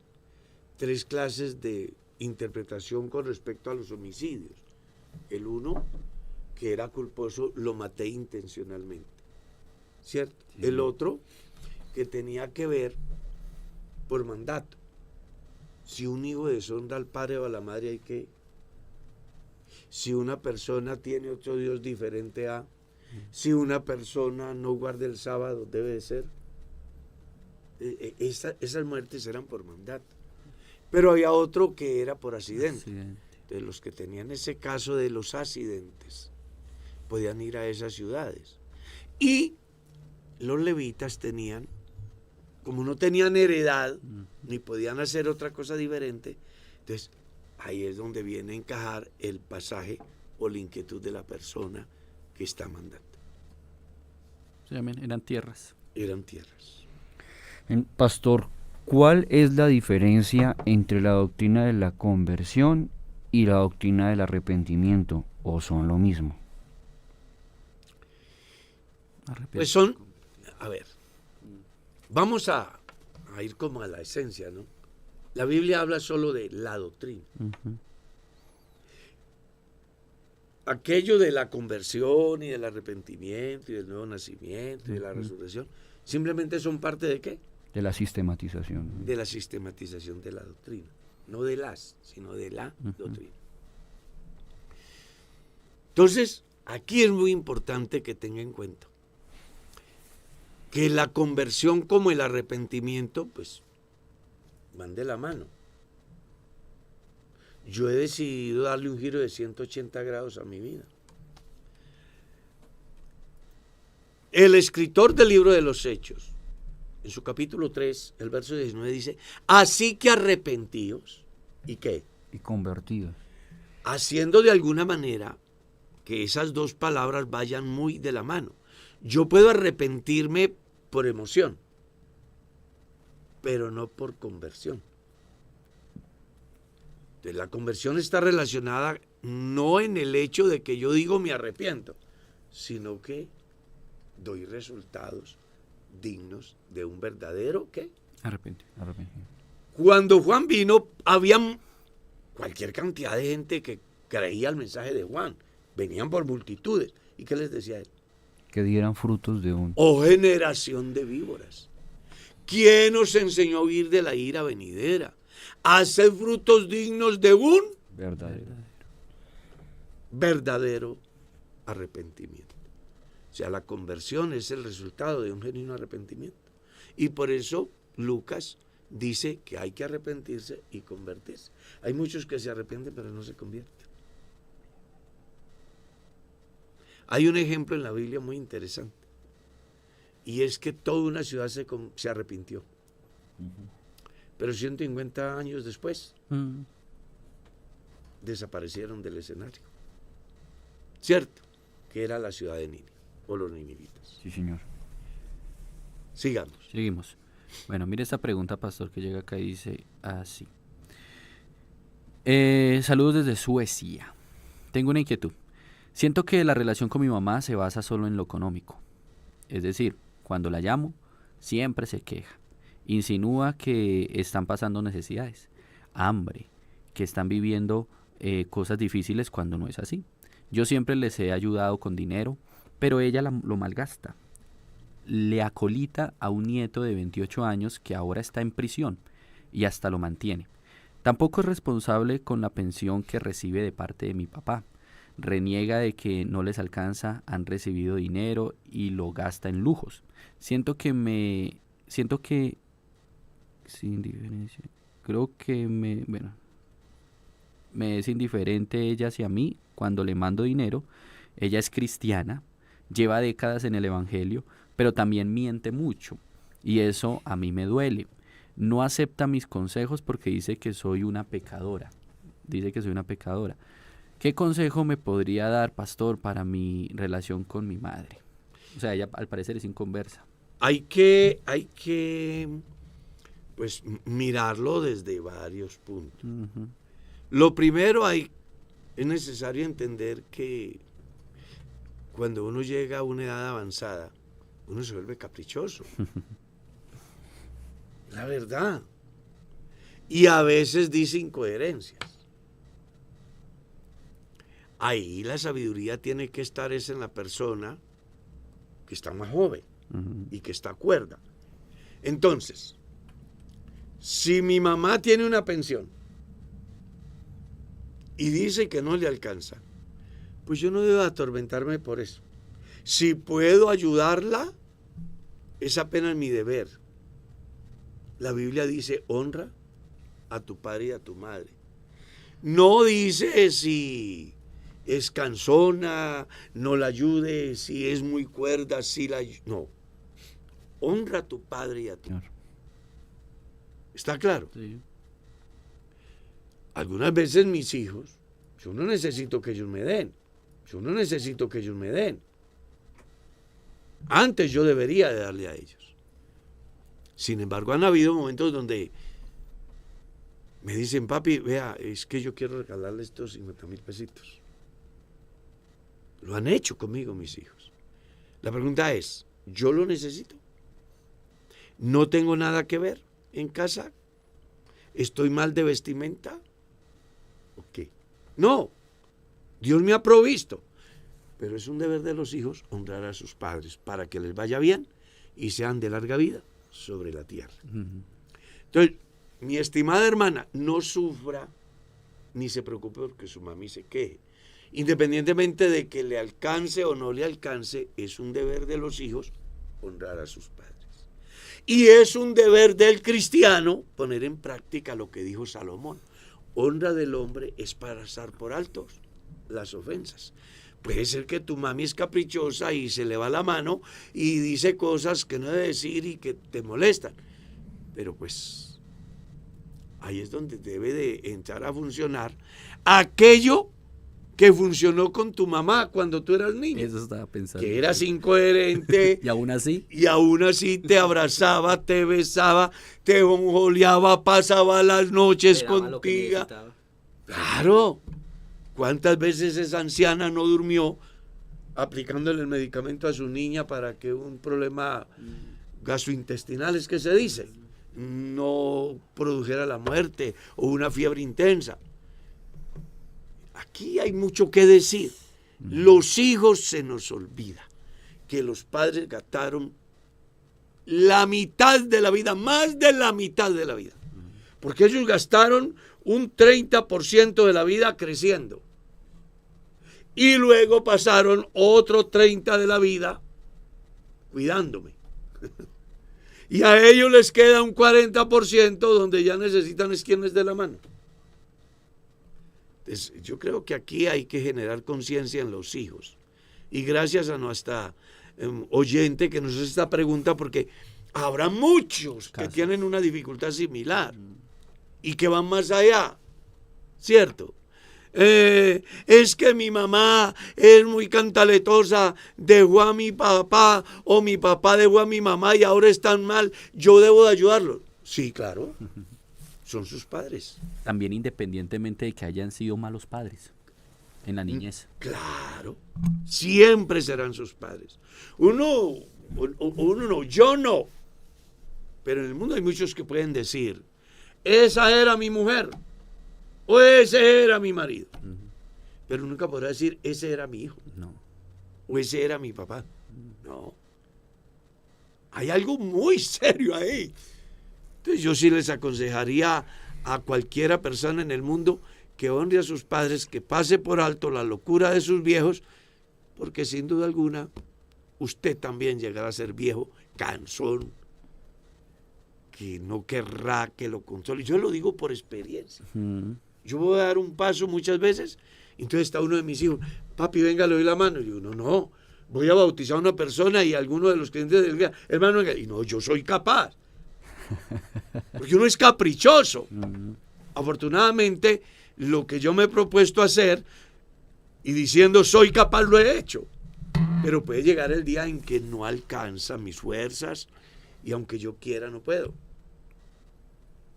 3 clases de interpretación con respecto a los homicidios. El uno, que era culposo, lo maté intencionalmente, ¿cierto?
Sí.
El otro, que tenía que ver por mandato. Si un hijo deshonra al padre o a la madre, hay que... Si una persona tiene otro Dios diferente a... Si una persona no guarda el sábado, debe de ser... Esas muertes eran por mandato. Pero había otro que era por accidente. De los que tenían ese caso de los accidentes, podían ir a esas ciudades. Y los levitas tenían, como no tenían heredad, ni podían hacer otra cosa diferente, entonces ahí es donde viene a encajar el pasaje o la inquietud de la persona que está mandando.
Sí, amén, eran tierras.
Eran tierras.
Pastor, ¿cuál es la diferencia entre la doctrina de la conversión y la doctrina del arrepentimiento? ¿O son lo mismo?
Pues son, a ver, vamos a ir como a la esencia, ¿no? La Biblia habla solo de la doctrina.
Ujú.
Aquello de la conversión y del arrepentimiento y del nuevo nacimiento y de la resurrección, simplemente son parte de ¿qué?
De la sistematización.
De la sistematización de la doctrina. No de las, sino de la doctrina. Entonces, aquí es muy importante que tenga en cuenta que la conversión como el arrepentimiento, pues, van de la mano. Yo he decidido darle un giro de 180 grados a mi vida. El escritor del libro de los Hechos, en su capítulo 3, el verso 19 dice, así que arrepentíos, ¿y qué?
Y convertidos.
Haciendo de alguna manera que esas dos palabras vayan muy de la mano. Yo puedo arrepentirme por emoción, pero no por conversión. Entonces, la conversión está relacionada no en el hecho de que yo digo me arrepiento, sino que doy resultados dignos de un verdadero ¿qué?
Arrepentimiento.
Cuando Juan vino, había cualquier cantidad de gente que creía el mensaje de Juan. Venían por multitudes. ¿Y qué les decía él?
Que dieran frutos de un...
Oh generación de víboras, ¿quién os enseñó a huir de la ira venidera? Haced frutos dignos de un verdadero arrepentimiento. O sea, la conversión es el resultado de un genuino arrepentimiento. Y por eso Lucas dice que hay que arrepentirse y convertirse. Hay muchos que se arrepienten pero no se convierten. Hay un ejemplo en la Biblia muy interesante. Y es que toda una ciudad se arrepintió. Pero 150 años después, desaparecieron del escenario. Cierto, que era la ciudad de Nínive, o los ninivitas.
Sí, señor.
Sigamos.
Seguimos. Bueno, mire esta pregunta, pastor, que llega acá y dice así. Saludos desde Suecia. Tengo una inquietud. Siento que la relación con mi mamá se basa solo en lo económico. Es decir, cuando la llamo, siempre se queja. Insinúa que están pasando necesidades, hambre, que están viviendo cosas difíciles cuando no es así. Yo siempre les he ayudado con dinero, pero ella lo malgasta. Le acolita a un nieto de 28 años que ahora está en prisión y hasta lo mantiene. Tampoco es responsable con la pensión que recibe de parte de mi papá. Reniega de que no les alcanza, han recibido dinero y lo gasta en lujos. Siento que sin diferencia, creo que me es indiferente ella hacia mí cuando le mando dinero. Ella es cristiana, lleva décadas en el evangelio, pero también miente mucho y eso a mí me duele. No acepta mis consejos porque dice que soy una pecadora. ¿Qué consejo me podría dar, pastor, para mi relación con mi madre? O sea, ella al parecer es inconversa.
Hay que pues mirarlo desde varios puntos.
Uh-huh.
Lo primero, es necesario entender que cuando uno llega a una edad avanzada, uno se vuelve caprichoso. La verdad. Y a veces dice incoherencias. Ahí la sabiduría tiene que estar en la persona que está más joven y que está cuerda. Entonces, si mi mamá tiene una pensión y dice que no le alcanza, pues yo no debo atormentarme por eso. Si puedo ayudarla, es apenas mi deber. La Biblia dice, honra a tu padre y a tu madre. No dice si es cansona, no la ayude, si es muy cuerda, si la... No. Honra a tu padre y a tu madre. ¿Está claro?
Sí.
Algunas veces mis hijos, yo no necesito que ellos me den. Antes yo debería de darle a ellos. Sin embargo, han habido momentos donde me dicen, papi, vea, es que yo quiero regalarle estos 50,000 pesitos. Lo han hecho conmigo mis hijos. La pregunta es, ¿yo lo necesito? ¿No tengo nada que ver en casa? ¿Estoy mal de vestimenta? ¿O qué? No, Dios me ha provisto. Pero es un deber de los hijos honrar a sus padres para que les vaya bien y sean de larga vida sobre la tierra.
Uh-huh.
Entonces, mi estimada hermana, no sufra ni se preocupe porque su mami se queje. Independientemente de que le alcance o no le alcance, es un deber de los hijos honrar a sus padres. Y es un deber del cristiano poner en práctica lo que dijo Salomón. Honra del hombre es pasar por altos las ofensas. Puede ser que tu mami es caprichosa y se le va la mano y dice cosas que no debe decir y que te molestan. Pero pues ahí es donde debe de entrar a funcionar aquello que funcionó con tu mamá cuando tú eras niño.
Eso estaba pensando.
Que eras incoherente.
Y aún así.
Y aún así te abrazaba, te besaba, te bonjoleaba, pasaba las noches contigo. Claro. ¿Cuántas veces esa anciana no durmió aplicándole el medicamento a su niña para que un problema gastrointestinal, es que se dice, no produjera la muerte o una fiebre intensa? Aquí hay mucho que decir. Los hijos se nos olvida que los padres gastaron la mitad de la vida, más de la mitad de la vida. Porque ellos gastaron un 30% de la vida creciendo. Y luego pasaron otro 30% de la vida cuidándome. Y a ellos les queda un 40% donde ya necesitan es quien les dé la mano. Entonces, yo creo que aquí hay que generar conciencia en los hijos, Y gracias a nuestra oyente que nos hace esta pregunta, porque habrá muchos que tienen una dificultad similar y que van más allá, ¿cierto? Es que mi mamá es muy cantaletosa, dejó a mi papá o mi papá dejó a mi mamá y ahora están mal, yo debo de ayudarlos. Sí, claro, son sus padres.
También independientemente de que hayan sido malos padres en la niñez.
Claro, siempre serán sus padres. Uno no, yo no. Pero en el mundo hay muchos que pueden decir, esa era mi mujer o ese era mi marido. Pero nunca podrá decir, ese era mi hijo.
No.
O ese era mi papá. No. Hay algo muy serio ahí. Entonces yo sí les aconsejaría a cualquiera persona en el mundo que honre a sus padres, que pase por alto la locura de sus viejos, porque sin duda alguna usted también llegará a ser viejo, cansón, que no querrá que lo console. Yo lo digo por experiencia. Yo voy a dar un paso muchas veces, entonces está uno de mis hijos, papi, venga, le doy la mano. Y yo, no, voy a bautizar a una persona y alguno de los clientes del día, hermano, venga. Y no, yo soy capaz. Porque uno es caprichoso. Afortunadamente, lo que yo me he propuesto hacer y diciendo soy capaz lo he hecho. Pero puede llegar el día en que no alcanza mis fuerzas y aunque yo quiera no puedo.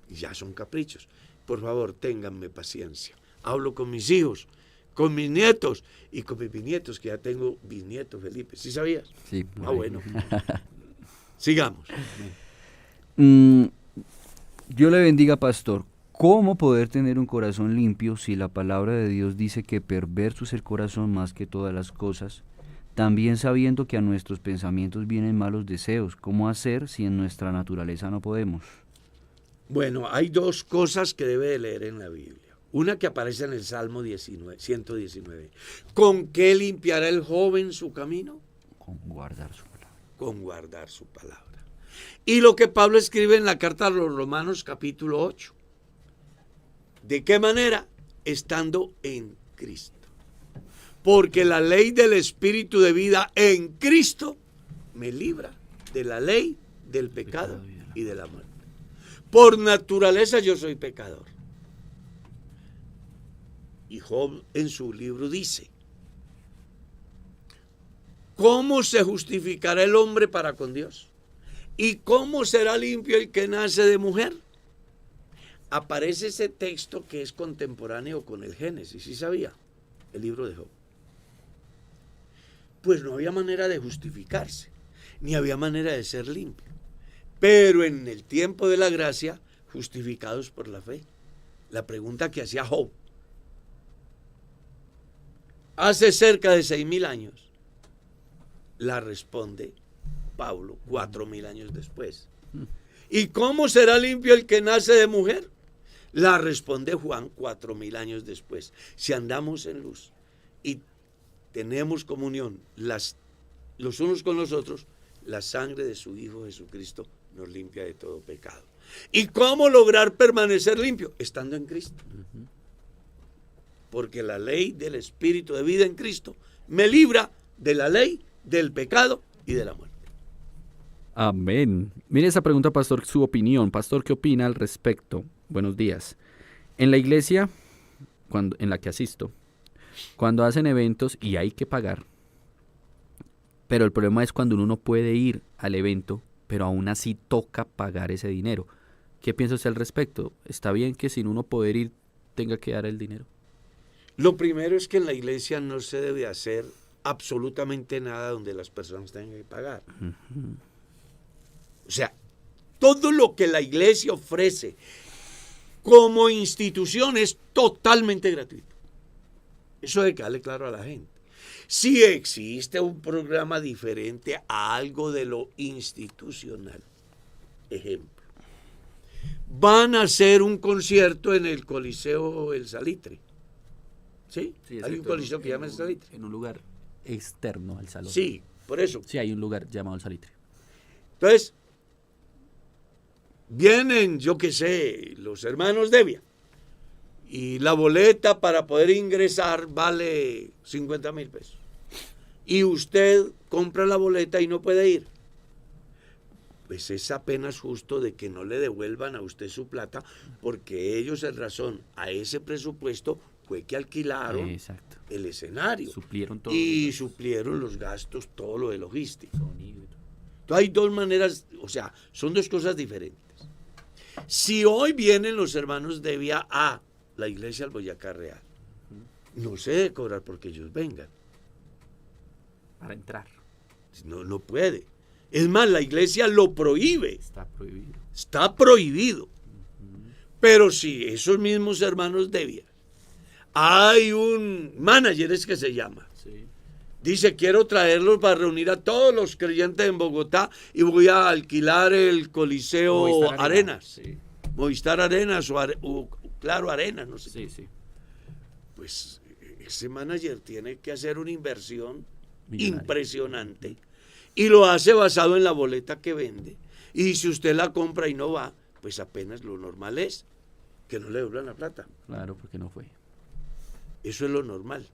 Y ya son caprichos. Por favor, ténganme paciencia. Hablo con mis hijos, con mis nietos y con mis bisnietos, que ya tengo bisnietos, Felipe. ¿Sí sabías?
Sí.
Bueno. Sigamos.
Dios le bendiga, pastor. ¿Cómo poder tener un corazón limpio si la palabra de Dios dice que perverso es el corazón más que todas las cosas? También sabiendo que a nuestros pensamientos vienen malos deseos. ¿Cómo hacer si en nuestra naturaleza no podemos?
Bueno, hay dos cosas que debe de leer en la Biblia. Una que aparece en el Salmo 119. ¿Con qué limpiará el joven su camino?
Con guardar su palabra.
Con guardar su palabra. Y lo que Pablo escribe en la carta a los Romanos capítulo 8. ¿De qué manera? Estando en Cristo. Porque la ley del Espíritu de vida en Cristo me libra de la ley del pecado y de la muerte. Por naturaleza yo soy pecador. Y Job en su libro dice, ¿cómo se justificará el hombre para con Dios? ¿Y cómo será limpio el que nace de mujer? Aparece ese texto que es contemporáneo con el Génesis, ¿sí sabía? El libro de Job. Pues no había manera de justificarse, ni había manera de ser limpio. Pero en el tiempo de la gracia, justificados por la fe. La pregunta que hacía Job, hace cerca de 6.000 años, la responde Pablo 4.000 años después. ¿Y cómo será limpio el que nace de mujer? La responde Juan 4.000 años después. Si andamos en luz y tenemos comunión los unos con los otros, la sangre de su Hijo Jesucristo nos limpia de todo pecado. ¿Y cómo lograr permanecer limpio? Estando en Cristo. Porque la ley del Espíritu de vida en Cristo me libra de la ley del pecado y de la muerte.
Amén. Mire esa pregunta, pastor, su opinión. Pastor, ¿qué opina al respecto? Buenos días. En la iglesia en la que asisto, cuando hacen eventos y hay que pagar, pero el problema es cuando uno no puede ir al evento, pero aún así toca pagar ese dinero. ¿Qué piensa usted al respecto? ¿Está bien que sin uno poder ir tenga que dar el dinero?
Lo primero es que en la iglesia no se debe hacer absolutamente nada donde las personas tengan que pagar. O sea, todo lo que la iglesia ofrece como institución es totalmente gratuito. Eso hay que darle claro a la gente. Si existe un programa diferente a algo de lo institucional, ejemplo, van a hacer un concierto en el Coliseo El Salitre. ¿Sí? Hay un coliseo que llama El Salitre.
En un lugar externo al salón.
Sí, por eso.
Sí, hay un lugar llamado El Salitre.
Entonces, vienen, yo qué sé, los hermanos Devia. Y la boleta para poder ingresar vale 50,000 pesos. y usted compra la boleta y no puede ir, pues es apenas justo de que no le devuelvan a usted su plata, porque ellos en razón a ese presupuesto fue que alquilaron
Exacto.
el escenario
Suplieron todo.
y suplieron los gastos, todo lo de logística.
Sonido y todo.
Entonces hay dos maneras, o sea, son dos cosas diferentes. Si hoy vienen los hermanos de Vía a la iglesia del Boyacá Real, no se debe cobrar porque ellos vengan.
Para entrar.
No puede. Es más, la iglesia lo prohíbe.
Está prohibido.
Está prohibido. Pero si esos mismos hermanos de Vía, hay un manager, es que se llama,
Sí.
dice, quiero traerlos para reunir a todos los creyentes en Bogotá y voy a alquilar el Coliseo
Movistar Arena.
Arenas.
Sí.
Movistar Arenas o Claro Arenas, no sé.
Sí, sí.
Pues ese manager tiene que hacer una inversión
Millonaria.
impresionante y lo hace basado en la boleta que vende. Y si usted la compra y no va, pues apenas lo normal es que no le devuelvan la plata.
Claro, porque no fue.
Eso es lo normal.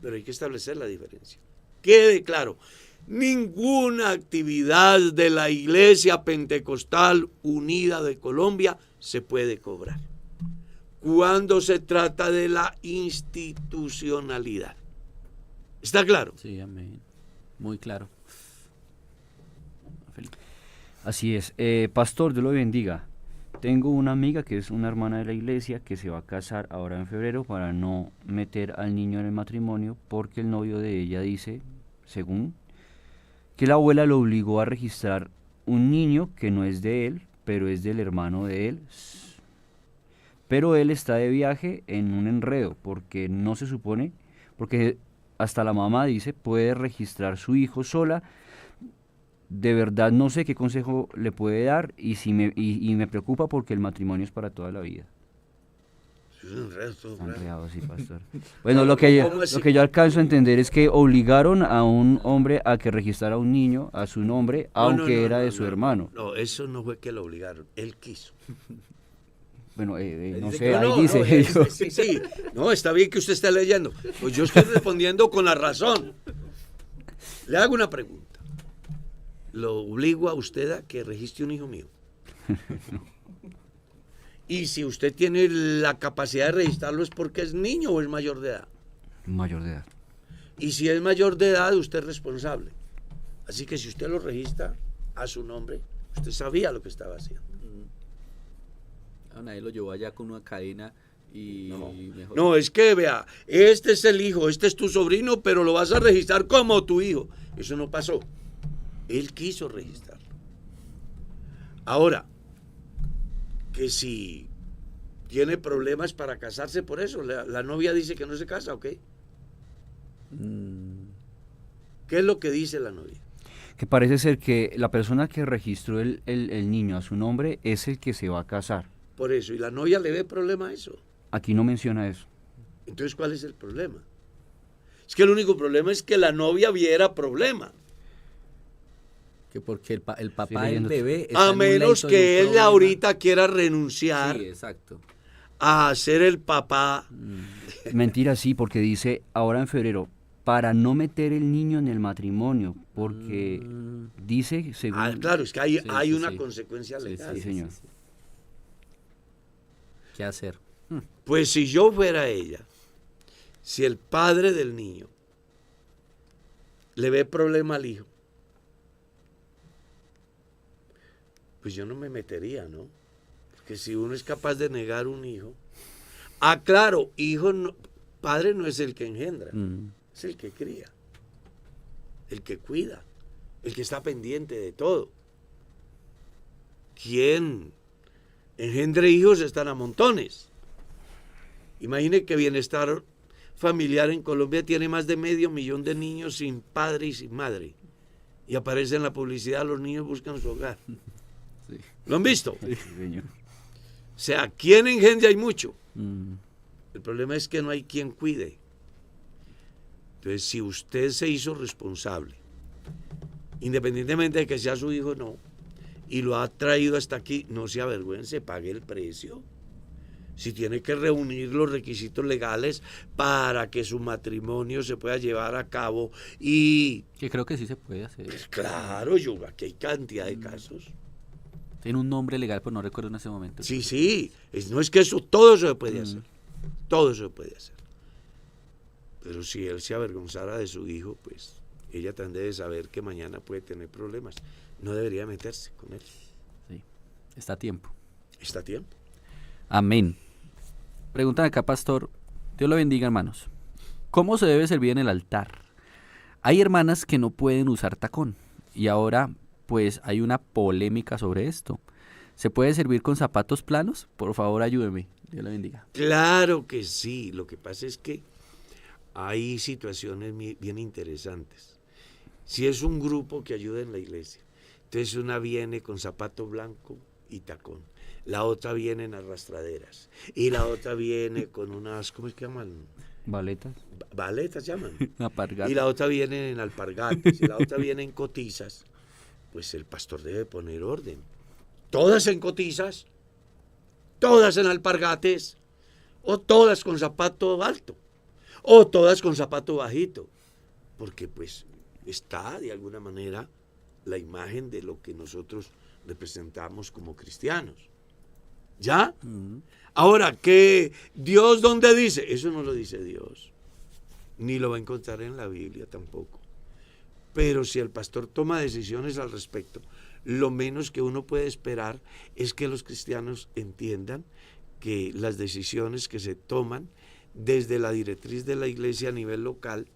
Pero hay que establecer la diferencia. Quede claro, ninguna actividad de la Iglesia Pentecostal Unida de Colombia se puede cobrar cuando se trata de la institucionalidad. ¿Está claro?
Sí, amén. Muy claro. Felipe.
Así es. Pastor, Dios lo bendiga. Tengo una amiga que es una hermana de la iglesia que se va a casar ahora en febrero para no meter al niño en el matrimonio porque el novio de ella dice, según, que la abuela lo obligó a registrar un niño que no es de él, pero es del hermano de él. Pero él está de viaje en un enredo porque no se supone, porque hasta la mamá dice, puede registrar su hijo sola. De verdad no sé qué consejo le puede dar y me preocupa porque el matrimonio es para toda la vida.
Es un enredo, todo
Está
raro.
enredado, sí, pastor. Bueno, lo que
¿Cómo así?
yo alcanzo a entender es que obligaron a un hombre a que registrara a un niño a su nombre, aunque era de su hermano.
No, eso no fue que lo obligaron, él quiso.
Bueno, no
dice
sé,
que
ahí
No,
dice.
no, sí. No, está bien que usted esté leyendo. Pues yo estoy respondiendo con la razón. Le hago una pregunta. ¿Lo obligo a usted a que registre un hijo mío? Y si usted tiene la capacidad de registrarlo, ¿es porque es niño o es mayor de edad?
Mayor de edad.
Y si es mayor de edad, usted es responsable. Así que si usted lo registra a su nombre, usted sabía lo que estaba haciendo.
Nadie lo llevó allá con una cadena y mejor.
No, es que vea, este es el hijo, este es tu sobrino, pero lo vas a registrar como tu hijo. Eso no pasó. Él quiso registrarlo. Ahora, que si tiene problemas para casarse por eso, la novia dice que no se casa, ¿ok? ¿Qué es lo que dice la novia?
Que parece ser que la persona que registró el niño a su nombre es el que se va a casar.
Por eso, y la novia le ve problema a eso.
Aquí no menciona eso.
Entonces, ¿cuál es el problema? Es que el único problema es que la novia viera problema.
Que porque el
Estoy
papá del
leyendo.
bebé está
A
en un
menos
leito de un
que él
problema.
ahorita quiera renunciar
Sí, exacto.
a ser el papá.
Mentira, sí, porque dice ahora en febrero, para no meter el niño en el matrimonio, porque dice, según...
Ah, claro, es que hay,
Sí,
hay
sí,
una
sí.
consecuencia
Sí,
legal.
Sí, señor.
¿Qué hacer?
Pues si yo fuera ella, si el padre del niño le ve problema al hijo, pues yo no me metería, ¿no? Porque si uno es capaz de negar un hijo, claro, hijo no, padre no es el que engendra, es el que cría, el que cuida, el que está pendiente de todo. Quien engendre hijos están a montones. Imagine que Bienestar Familiar en Colombia tiene más de 500,000 de niños sin padre y sin madre. Y aparece en la publicidad, los niños buscan su hogar.
Sí.
¿Lo han visto?
Sí, señor.
O sea, quien engendra hay mucho.
Mm.
El problema es que no hay quien cuide. Entonces, si usted se hizo responsable, independientemente de que sea su hijo o no, y lo ha traído hasta aquí, no se avergüence, pague el precio. si tiene que reunir los requisitos legales para que su matrimonio se pueda llevar a cabo y
Que creo que sí se puede hacer.
pues claro, yo aquí hay cantidad de casos.
Tiene un nombre legal, pero no recuerdo en ese momento.
Sí, no es que eso, todo eso se puede hacer, todo eso se puede hacer. Pero si él se avergonzara de su hijo, pues ella también debe saber que mañana puede tener problemas. No debería meterse con él.
Sí, está a tiempo.
Está a tiempo.
Amén. Preguntan acá, pastor. Dios lo bendiga, hermanos. ¿Cómo se debe servir en el altar? Hay hermanas que no pueden usar tacón. Y ahora, pues, hay una polémica sobre esto. ¿Se puede servir con zapatos planos? Por favor, ayúdeme. Dios lo bendiga.
Claro que sí. Lo que pasa es que hay situaciones bien interesantes. Si es un grupo que ayuda en la iglesia, entonces una viene con zapato blanco y tacón. La otra viene en arrastraderas. Y la otra viene con unas, ¿cómo es que llaman?
¿Baletas?
Baletas llaman.
Apargar.
Y la otra viene en alpargates. Y la otra viene en cotizas. Pues el pastor debe poner orden. Todas en cotizas, todas en alpargates, o todas con zapato alto, o todas con zapato bajito. Porque pues está de alguna manera la imagen de lo que nosotros representamos como cristianos. ¿Ya? Ahora, ¿qué Dios dónde dice? Eso no lo dice Dios. Ni lo va a encontrar en la Biblia tampoco. Pero si el pastor toma decisiones al respecto, lo menos que uno puede esperar es que los cristianos entiendan que las decisiones que se toman desde la directriz de la iglesia a nivel local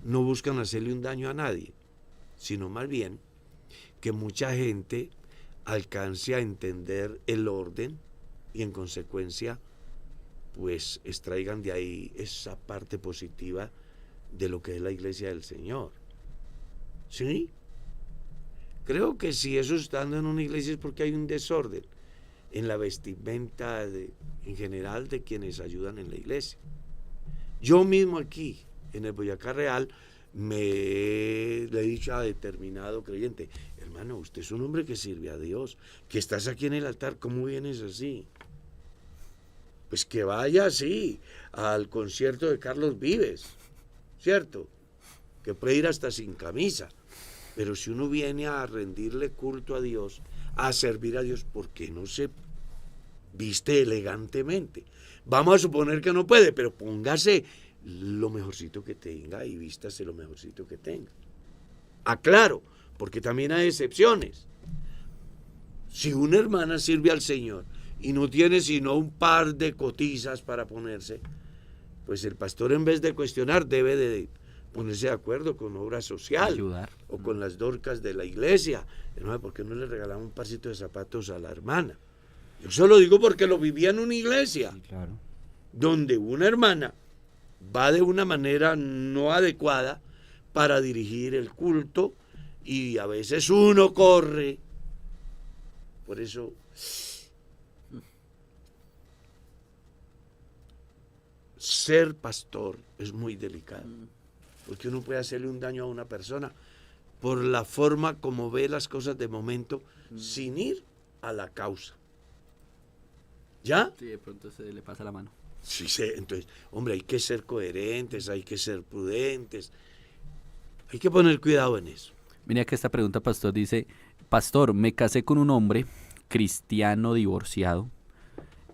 no buscan hacerle un daño a nadie, sino más bien que mucha gente alcance a entender el orden y en consecuencia pues extraigan de ahí esa parte positiva de lo que es la iglesia del Señor. ¿Sí? Creo que si eso está dando en una iglesia es porque hay un desorden en la vestimenta en general de quienes ayudan en la iglesia. Yo mismo aquí, en el Boyacá Real, le he dicho a determinado creyente, hermano, usted es un hombre que sirve a Dios, que estás aquí en el altar, ¿cómo vienes así? Pues que vaya así al concierto de Carlos Vives, ¿cierto? Que puede ir hasta sin camisa. Pero si uno viene a rendirle culto a Dios, a servir a Dios, ¿por qué no se viste elegantemente? Vamos a suponer que no puede, pero póngase lo mejorcito que tenga y vístase lo mejorcito que tenga. Aclaro, porque también hay excepciones. Si una hermana sirve al Señor y no tiene sino un par de cotizas para ponerse, pues el pastor en vez de cuestionar debe de ponerse de acuerdo con obra social.
Ayudar.
O con las dorcas de la iglesia. Hermano, ¿por qué no le regalamos un parcito de zapatos a la hermana? Yo solo digo porque lo vivía en una iglesia.
Sí, claro.
Donde una hermana va de una manera no adecuada para dirigir el culto y a veces uno corre. Por eso ser pastor es muy delicado, porque uno puede hacerle un daño a una persona por la forma como ve las cosas de momento sin ir a la causa. ¿Ya?
Sí, de pronto se le pasa la mano.
Sí, entonces, hombre, hay que ser coherentes, hay que ser prudentes, hay que poner cuidado en eso.
Mira que esta pregunta, pastor, dice, pastor, me casé con un hombre cristiano divorciado.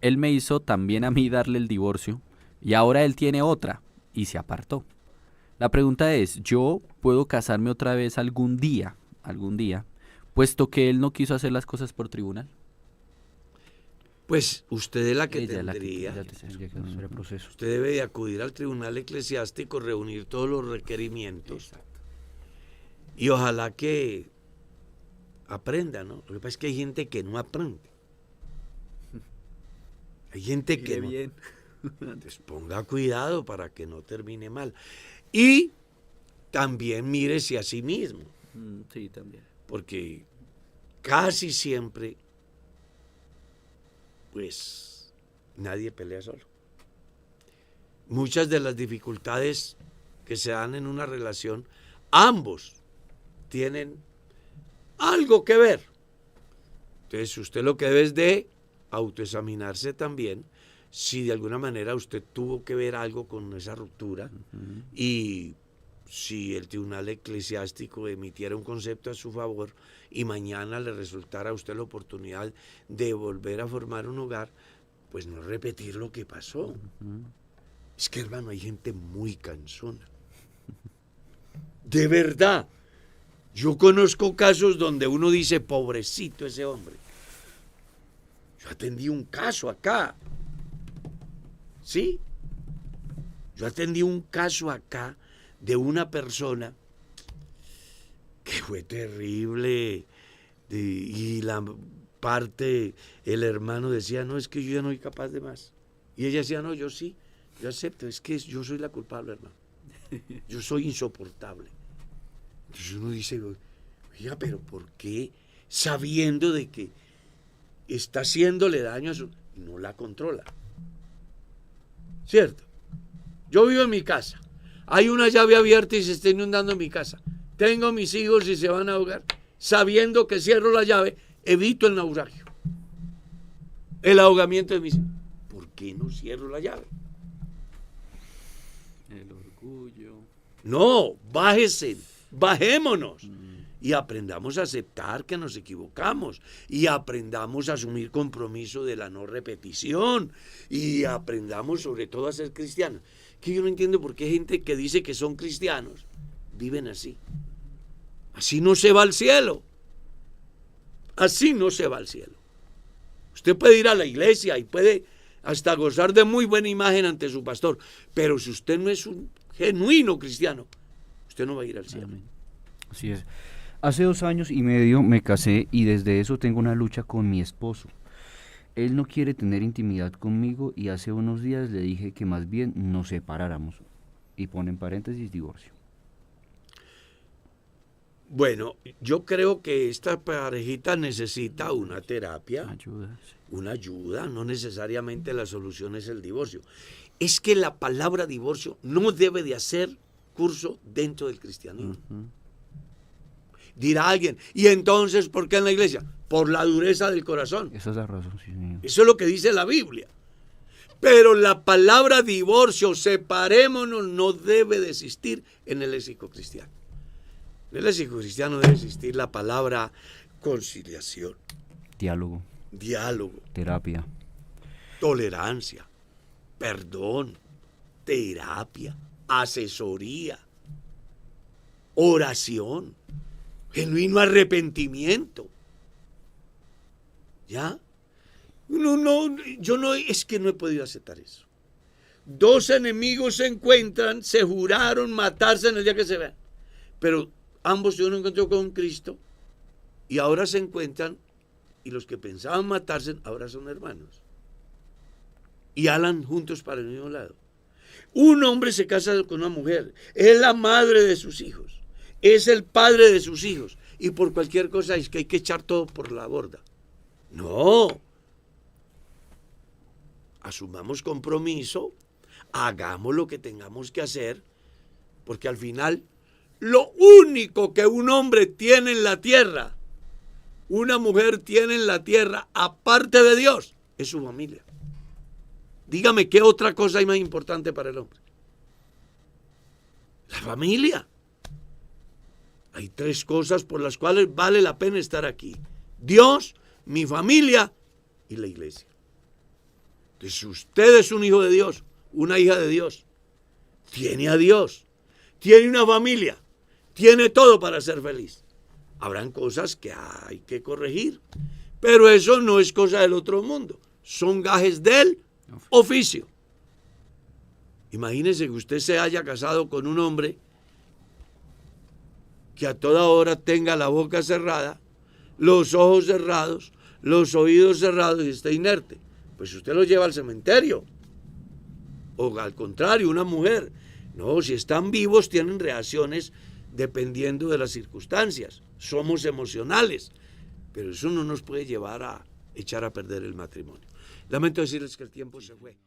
Él me hizo también a mí darle el divorcio y ahora él tiene otra y se apartó. La pregunta es, ¿yo puedo casarme otra vez algún día, puesto que él no quiso hacer las cosas por tribunal?
Pues usted es la que
Ella es la que
tendría.
Tendría que hacer el proceso.
Usted debe de acudir al tribunal eclesiástico, reunir todos los requerimientos. Y ojalá que aprenda, ¿no? Lo que pasa es que hay gente que no aprende. Hay gente que no.
bien.
Entonces ponga cuidado para que no termine mal. Y también mírese a sí mismo,
Sí, también.
porque casi siempre, pues, nadie pelea solo. Muchas de las dificultades que se dan en una relación, ambos tienen algo que ver. Entonces, usted lo que debe es de autoexaminarse también si de alguna manera usted tuvo que ver algo con esa ruptura y si el tribunal eclesiástico emitiera un concepto a su favor y mañana le resultara a usted la oportunidad de volver a formar un hogar, pues no repetir lo que pasó. Es que, hermano, hay gente muy cansona. De verdad. Yo conozco casos donde uno dice, pobrecito ese hombre. Yo atendí un caso acá. ¿Sí? Yo atendí un caso acá de una persona que fue terrible. Y la parte, el hermano decía, no, es que yo ya no soy capaz de más. Y ella decía, no, yo sí, yo acepto, es que yo soy la culpable, hermano. Yo soy insoportable. Entonces uno dice, oiga, pero ¿por qué? Sabiendo de que está haciéndole daño a su... no la controla. ¿Cierto? Yo vivo en mi casa. Hay una llave abierta y se está inundando mi casa. Tengo mis hijos y se van a ahogar. Sabiendo que cierro la llave, evito el naufragio. El ahogamiento de mis hijos. ¿Por qué no cierro la llave?
El orgullo.
No, bájese. Bajémonos y aprendamos a aceptar que nos equivocamos y aprendamos a asumir compromiso de la no repetición y aprendamos sobre todo a ser cristianos. Que yo no entiendo por qué gente que dice que son cristianos viven así. Así no se va al cielo. Así no se va al cielo. Usted puede ir a la iglesia y puede hasta gozar de muy buena imagen ante su pastor, pero si usted no es un genuino cristiano, usted no va a ir al cielo.
Amén.
Así es. Hace 2 años y medio me casé y desde eso tengo una lucha con mi esposo. Él no quiere tener intimidad conmigo y hace unos días le dije que más bien nos separáramos. Y pone en paréntesis divorcio.
Bueno, yo creo que esta parejita necesita una terapia,
Ayuda. Sí.
una ayuda, no necesariamente la solución es el divorcio. Es que la palabra divorcio no debe de hacer curso dentro del cristianismo. Dirá alguien, ¿y entonces por qué en la iglesia? Por la dureza del corazón.
Esa es la razón, sí, señor.
Eso es lo que dice la Biblia. Pero la palabra divorcio, separémonos, no debe de existir en el léxico cristiano. En el léxico cristiano debe existir la palabra conciliación,
Diálogo,
diálogo,
terapia.
tolerancia, perdón, terapia, asesoría, oración, genuino arrepentimiento. ¿Ya? Es que no he podido aceptar eso. 2 enemigos se encuentran, se juraron matarse en el día que se vean. Pero ambos se encontró con Cristo y ahora se encuentran y los que pensaban matarse ahora son hermanos. Y alan juntos para el mismo lado. Un hombre se casa con una mujer, es la madre de sus hijos, es el padre de sus hijos y por cualquier cosa es que hay que echar todo por la borda. No. Asumamos compromiso, hagamos lo que tengamos que hacer, porque al final lo único que un hombre tiene en la tierra, una mujer tiene en la tierra, aparte de Dios, es su familia. Dígame qué otra cosa hay más importante para el hombre. La familia. Hay 3 cosas por las cuales vale la pena estar aquí. Dios, mi familia y la iglesia. Entonces, si usted es un hijo de Dios, una hija de Dios, tiene a Dios, tiene una familia, tiene todo para ser feliz. Habrán cosas que hay que corregir, pero eso no es cosa del otro mundo, son gajes del oficio. Imagínese que usted se haya casado con un hombre que a toda hora tenga la boca cerrada, los ojos cerrados, los oídos cerrados y esté inerte. Pues usted lo lleva al cementerio. O al contrario, una mujer. No, si están vivos tienen reacciones dependiendo de las circunstancias. Somos emocionales. Pero eso no nos puede llevar a echar a perder el matrimonio. Lamento decirles que el tiempo se fue.